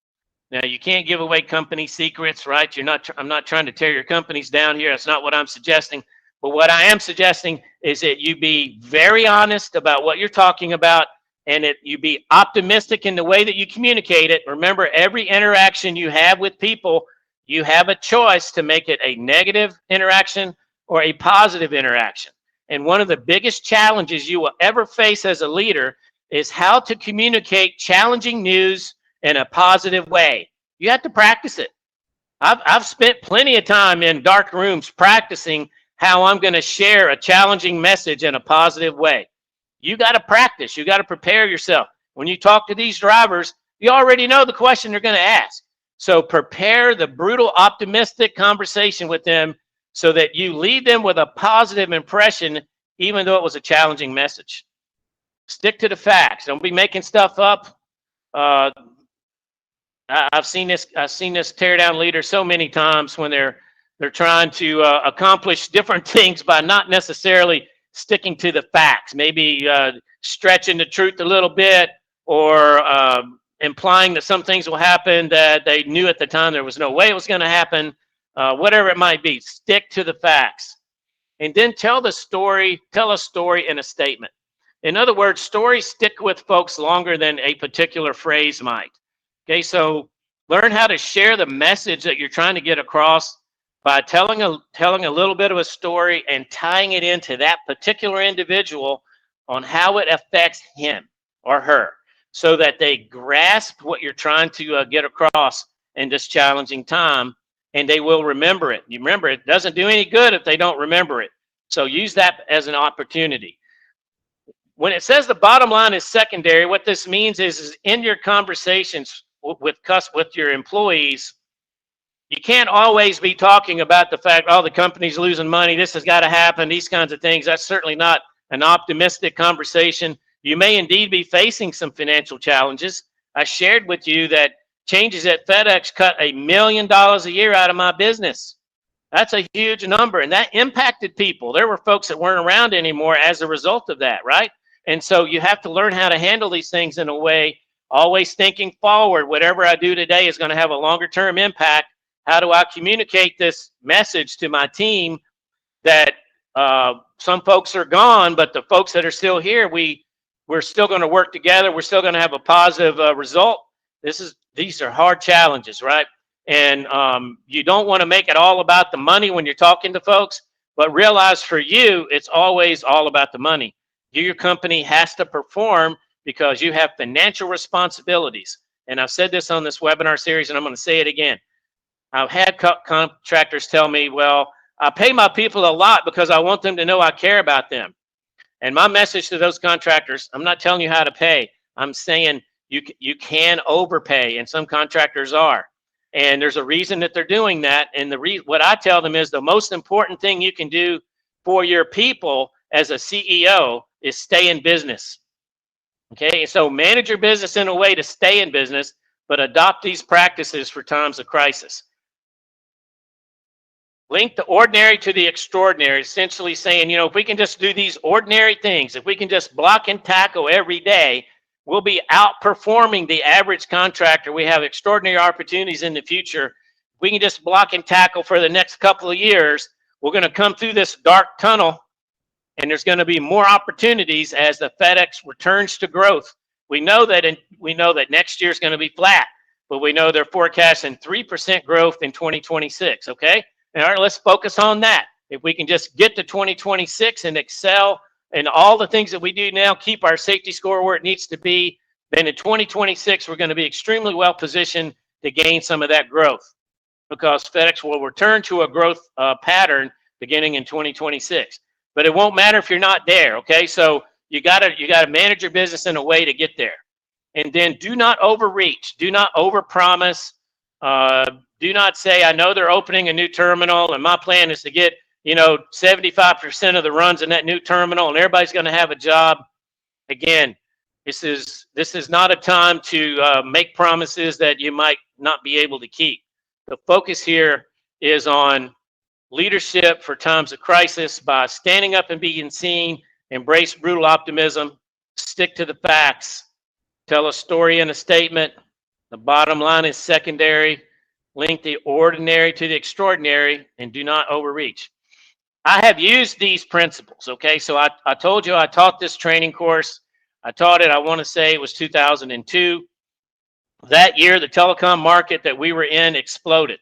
Now, you can't give away company secrets, right? I'm not trying to tear your companies down here. That's not what I'm suggesting. But what I am suggesting is that you be very honest about what you're talking about, and that you be optimistic in the way that you communicate it. Remember, every interaction you have with people, you have a choice to make it a negative interaction or a positive interaction. And one of the biggest challenges you will ever face as a leader is how to communicate challenging news in a positive way. You have to practice it. I've spent plenty of time in dark rooms practicing how I'm going to share a challenging message in a positive way. You got to practice. You got to prepare yourself. When you talk to these drivers, you already know the question they're going to ask. So prepare the brutal, optimistic conversation with them so that you leave them with a positive impression, even though it was a challenging message. Stick to the facts. Don't be making stuff up. I've seen this tear down leaders so many times when they're trying to accomplish different things by not necessarily sticking to the facts. Maybe stretching the truth a little bit, or implying that some things will happen that they knew at the time there was no way it was going to happen. Whatever it might be, stick to the facts, and then tell a story in a statement. In other words, stories stick with folks longer than a particular phrase might. Okay, so learn how to share the message that you're trying to get across by telling a little bit of a story and tying it into that particular individual on how it affects him or her, so that they grasp what you're trying to get across in this challenging time, and they will remember it. You remember, it doesn't do any good if they don't remember it. So use that as an opportunity. When it says the bottom line is secondary, what this means is in your conversations with your employees, you can't always be talking about the fact, oh, the company's losing money, this has got to happen, these kinds of things. That's certainly not an optimistic conversation. You may indeed be facing some financial challenges. I shared with you that changes at FedEx cut $1 million a year out of my business. That's a huge number, and that impacted people. There were folks that weren't around anymore as a result of that, right? And so you have to learn how to handle these things in a way, always thinking forward. Whatever I do today is going to have a longer term impact. How do I communicate this message to my team that some folks are gone, but the folks that are still here, we're still going to work together. We're still going to have a positive result. These are hard challenges, right? And you don't want to make it all about the money when you're talking to folks, but realize for you, it's always all about the money. Your company has to perform because you have financial responsibilities. And I've said this on this webinar series, and I'm going to say it again. I've had contractors tell me, well, I pay my people a lot because I want them to know I care about them. And my message to those contractors, I'm not telling you how to pay. I'm saying you can overpay, and some contractors are. And there's a reason that they're doing that. And what I tell them is the most important thing you can do for your people as a CEO is stay in business. Okay, so manage your business in a way to stay in business, but adopt these practices for times of crisis. Link the ordinary to the extraordinary, essentially saying, if we can just do these ordinary things, if we can just block and tackle every day, we'll be outperforming the average contractor. We have extraordinary opportunities in the future. If we can just block and tackle for the next couple of years, we're going to come through this dark tunnel, and there's going to be more opportunities as the FedEx returns to growth. We know that next year is going to be flat, but we know they're forecasting 3% growth in 2026. Okay. All right, let's focus on that. If we can just get to 2026 and excel in all the things that we do now, keep our safety score where it needs to be, then in 2026, we're going to be extremely well positioned to gain some of that growth, because FedEx will return to a growth pattern beginning in 2026. But it won't matter if you're not there, okay? So you gotta manage your business in a way to get there. And then do not overreach. Do not overpromise. Do not say, I know they're opening a new terminal and my plan is to get 75% of the runs in that new terminal and everybody's going to have a job. Again, this is not a time to make promises that you might not be able to keep. The focus here is on leadership for times of crisis by standing up and being seen, embrace brutal optimism, stick to the facts, tell a story in a statement. The bottom line is secondary. Link the ordinary to the extraordinary and do not overreach. I have used these principles. Okay, so I told you I taught this training course. I taught it, I want to say it was 2002. That year, the telecom market that we were in exploded.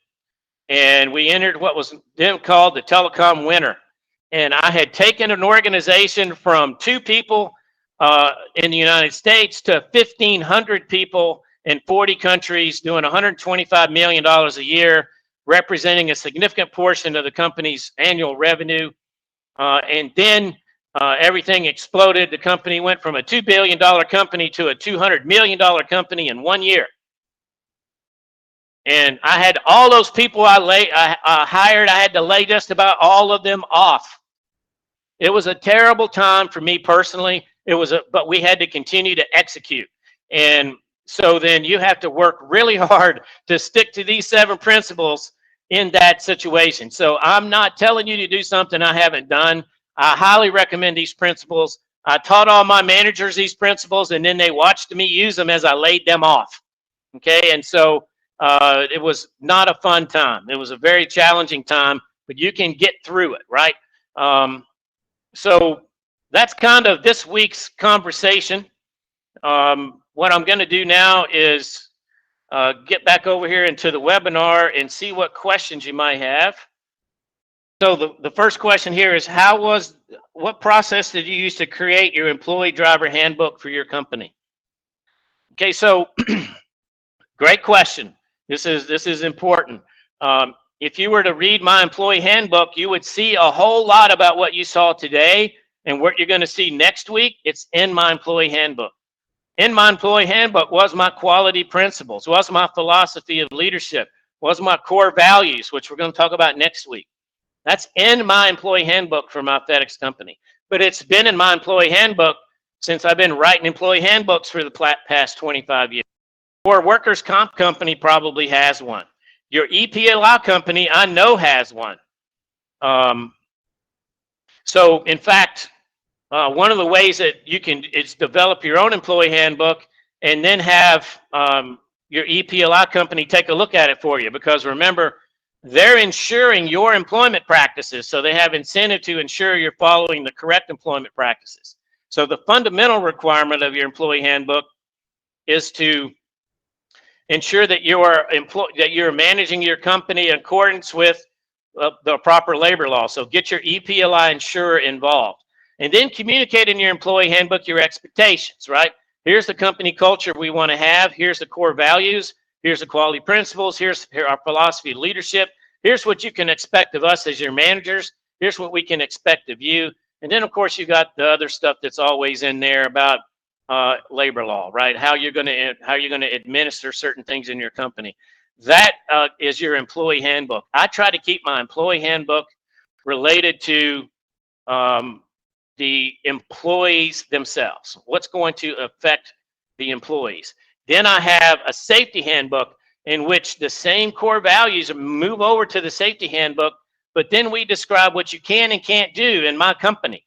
And we entered what was then called the telecom winter. And I had taken an organization from 2 people in the United States to 1,500 people in 40 countries doing $125 million a year, representing a significant portion of the company's annual revenue. And then everything exploded. The company went from a $2 billion company to a $200 million company in 1 year. And I had all those people I hired, I had to lay just about all of them off. It was a terrible time for me personally. But we had to continue to execute. And so then you have to work really hard to stick to these 7 principles in that situation. So I'm not telling you to do something I haven't done. I highly recommend these principles. I taught all my managers these principles, and then they watched me use them as I laid them off. Okay, and so it was not a fun time. It was a very challenging time, but you can get through it, right? So that's kind of this week's conversation. What I'm going to do now is get back over here into the webinar and see what questions you might have. So the first question here is, what process did you use to create your employee driver handbook for your company? Okay, so great question. This is important. If you were to read my employee handbook, you would see a whole lot about what you saw today and what you're going to see next week. It's in my employee handbook. In my employee handbook was my quality principles, was my philosophy of leadership, was my core values, which we're going to talk about next week. That's in my employee handbook for my FedEx company. But it's been in my employee handbook since I've been writing employee handbooks for the past 25 years. Your workers' comp company probably has one. Your EPLI company, I know, has one. So, in fact, one of the ways that you can is develop your own employee handbook and then have your EPLI company take a look at it for you. Because remember, they're ensuring your employment practices. So they have incentive to ensure you're following the correct employment practices. So the fundamental requirement of your employee handbook is to ensure that you're managing your company in accordance with the proper labor law. So get your EPLI insurer involved. And then communicate in your employee handbook your expectations, right? Here's the company culture we want to have. Here's the core values. Here's the quality principles. Here's our philosophy of leadership. Here's what you can expect of us as your managers. Here's what we can expect of you. And then, of course, you got the other stuff that's always in there about labor law, right? How you're going to administer certain things in your company. That is your employee handbook. I try to keep my employee handbook related to the employees themselves. What's going to affect the employees? Then I have a safety handbook in which the same core values move over to the safety handbook, but then we describe what you can and can't do in my company.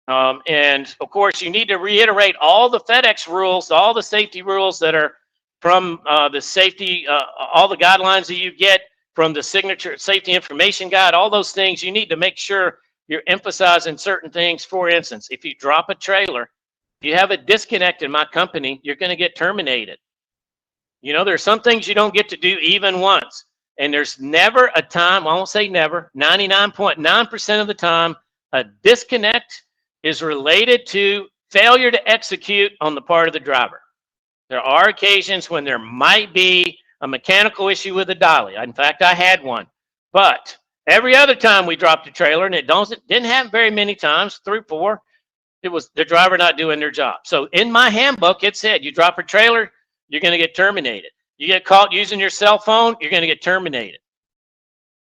And of course, you need to reiterate all the FedEx rules, all the safety rules that are from the safety, all the guidelines that you get from the signature safety information guide, all those things. You need to make sure you're emphasizing certain things. For instance, if you drop a trailer, if you have a disconnect in my company, you're going to get terminated. You know, there's some things you don't get to do even once. And there's never a time, I won't say never, 99.9% of the time, a disconnect is related to failure to execute on the part of the driver. There are occasions when there might be a mechanical issue with the dolly. In fact, I had one. But every other time we dropped a trailer, and it didn't happen very many times, 3 or 4, it was the driver not doing their job. So in my handbook, it said, you drop a trailer, you're going to get terminated. You get caught using your cell phone, you're going to get terminated.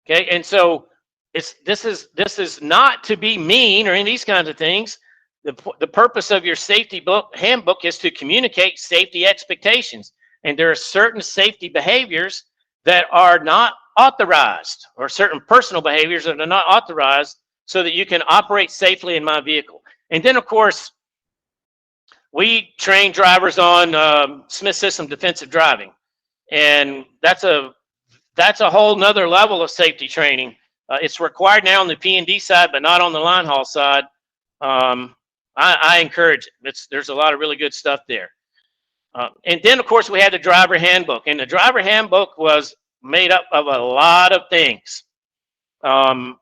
Okay, and so this is not to be mean or any of these kinds of things, The purpose of your safety handbook is to communicate safety expectations. And there are certain safety behaviors that are not authorized, or certain personal behaviors that are not authorized, so that you can operate safely in my vehicle. And then, of course, we train drivers on Smith System defensive driving. And that's a whole nother level of safety training. It's required now on the P&D side, but not on the line haul side. I encourage it. There's a lot of really good stuff there. And then, of course, we had the driver handbook. And the driver handbook was made up of a lot of things. And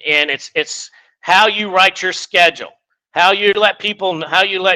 it's how you write your schedule, how you let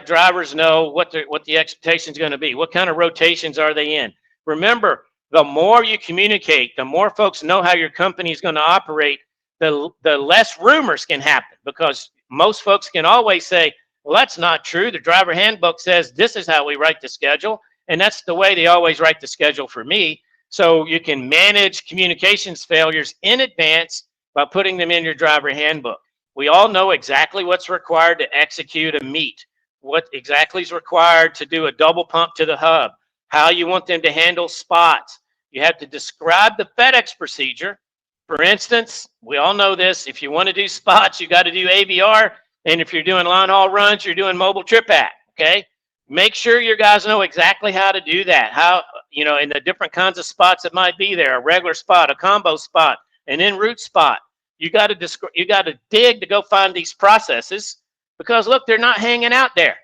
drivers know what the expectation is going to be, what kind of rotations are they in. Remember, the more you communicate, the more folks know how your company is going to operate, the less rumors can happen, because most folks can always say, well, that's not true. The driver handbook says this is how we write the schedule, and that's the way they always write the schedule for me. So you can manage communications failures in advance by putting them in your driver handbook. We all know exactly what's required to execute a meet, what exactly is required to do a double pump to the hub, how you want them to handle spots. You have to describe the FedEx procedure. For instance, we all know this. If you want to do spots, you got to do ABR. And if you're doing line haul runs, you're doing mobile trip act. Okay. Make sure your guys know exactly how to do that. How, in the different kinds of spots that might be there, a regular spot, a combo spot, an en route spot. You got to dig to go find these processes, because look, they're not hanging out there,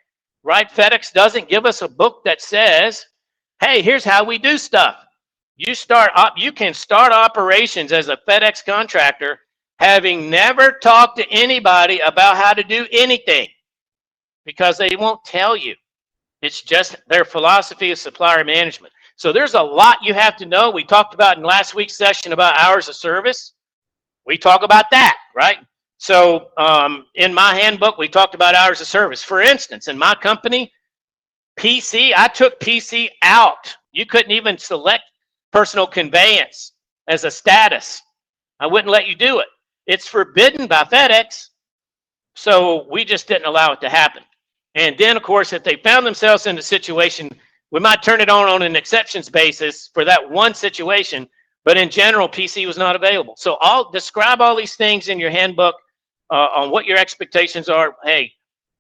right? FedEx doesn't give us a book that says, hey, here's how we do stuff. You can start operations as a FedEx contractor having never talked to anybody about how to do anything, because they won't tell you. It's just their philosophy of supplier management. So there's a lot you have to know. We talked about in last week's session about hours of service. We talk about that, right? So in my handbook, we talked about hours of service. For instance, in my company, PC, I took PC out. You couldn't even select personal conveyance as a status. I wouldn't let you do it. It's forbidden by FedEx. So we just didn't allow it to happen. And then, of course, if they found themselves in a situation, we might turn it on an exceptions basis for that one situation. But in general, PC was not available. So I'll describe all these things in your handbook on what your expectations are. Hey,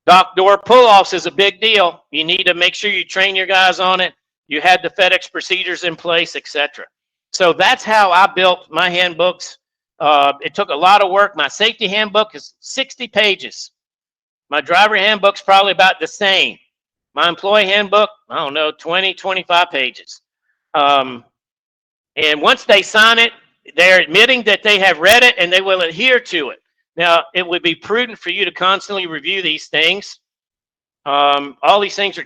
dock door pull-offs is a big deal. You need to make sure you train your guys on it. You had the FedEx procedures in place, etc. So that's how I built my handbooks. It took a lot of work. My safety handbook is 60 pages. My driver handbook's probably about the same. My employee handbook, I don't know, 20, 25 pages. And once they sign it, they're admitting that they have read it and they will adhere to it. Now, it would be prudent for you to constantly review these things. All these things are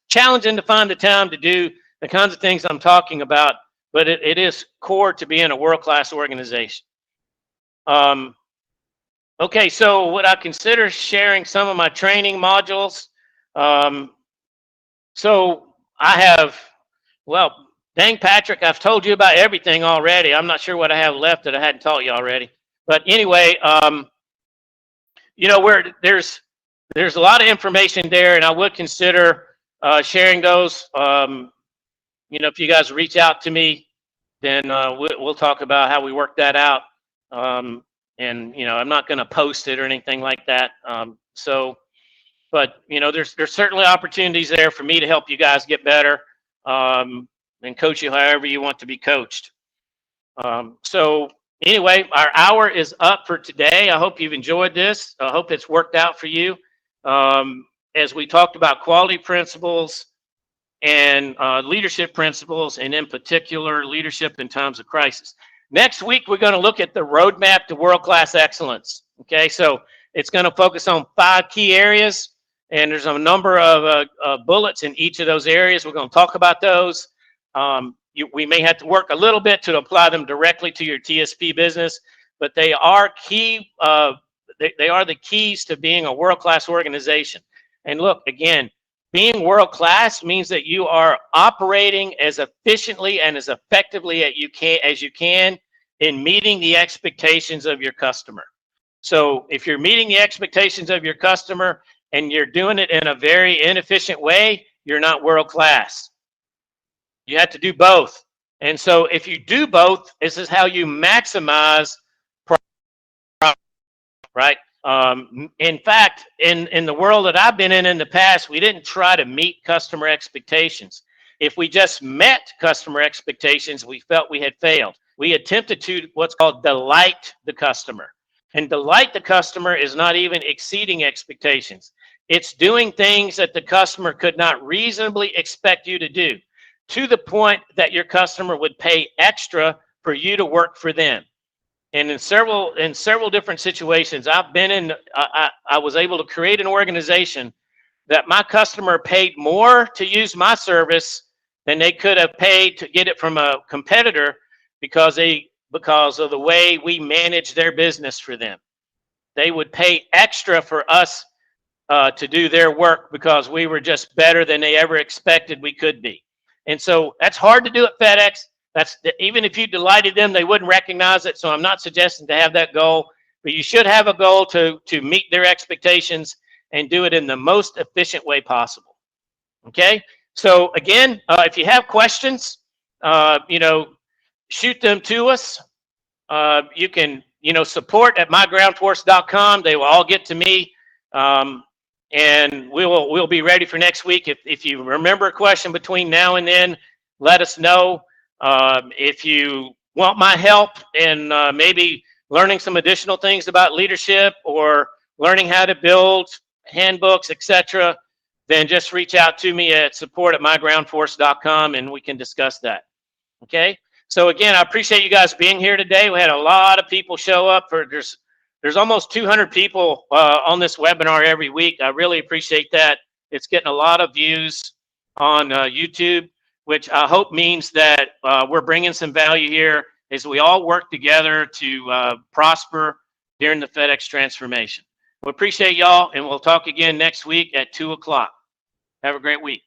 challenging to find the time to do the kinds of things I'm talking about, but it is core to being a world-class organization. Okay, so what I consider sharing some of my training modules. So I have, well, dang, Patrick, I've told you about everything already. I'm not sure what I have left that I hadn't taught you already. But anyway, there's a lot of information there, and I would consider sharing those. If you guys reach out to me, then we'll talk about how we work that out. I'm not going to post it or anything like that. But there's certainly opportunities there for me to help you guys get better. And coach you however you want to be coached. So anyway, our hour is up for today. I hope you've enjoyed this. I hope it's worked out for you. As we talked about quality principles and leadership principles, and in particular, leadership in times of crisis. Next week, we're going to look at the roadmap to world-class excellence. Okay, so it's going to focus on 5 key areas, and there's a number of bullets in each of those areas. We're going to talk about those. We may have to work a little bit to apply them directly to your TSP business, but they are key. They are the keys to being a world-class organization. And look, again, being world-class means that you are operating as efficiently and as effectively as you can in meeting the expectations of your customer. So if you're meeting the expectations of your customer, and you're doing it in a very inefficient way, you're not world class. You have to do both. And so if you do both, this is how you maximize profit, right? In fact, in the world that I've been in the past, we didn't try to meet customer expectations. If we just met customer expectations, we felt we had failed. We attempted to what's called delight the customer. And delight the customer is not even exceeding expectations. It's doing things that the customer could not reasonably expect you to do, to the point that your customer would pay extra for you to work for them. And in several different situations I've been in, I was able to create an organization that my customer paid more to use my service than they could have paid to get it from a competitor, because of the way we manage their business for them. They would pay extra for us to do their work because we were just better than they ever expected we could be. And so that's hard to do at FedEx. Even if you delighted them, they wouldn't recognize it. So I'm not suggesting to have that goal, but you should have a goal to meet their expectations and do it in the most efficient way possible. Okay. So again, if you have questions, shoot them to us. You can, support at mygroundforce.com. They will all get to me. And we'll be ready for next week. If you remember a question between now and then, let us know. If you want my help in maybe learning some additional things about leadership or learning how to build handbooks, etc., then just reach out to me at support@mygroundforce.com and we can discuss that. Okay. So again, I appreciate you guys being here today. We had a lot of people show up. There's almost 200 people on this webinar every week. I really appreciate that. It's getting a lot of views on YouTube, which I hope means that we're bringing some value here as we all work together to prosper during the FedEx transformation. We appreciate y'all, and we'll talk again next week at 2 o'clock. Have a great week.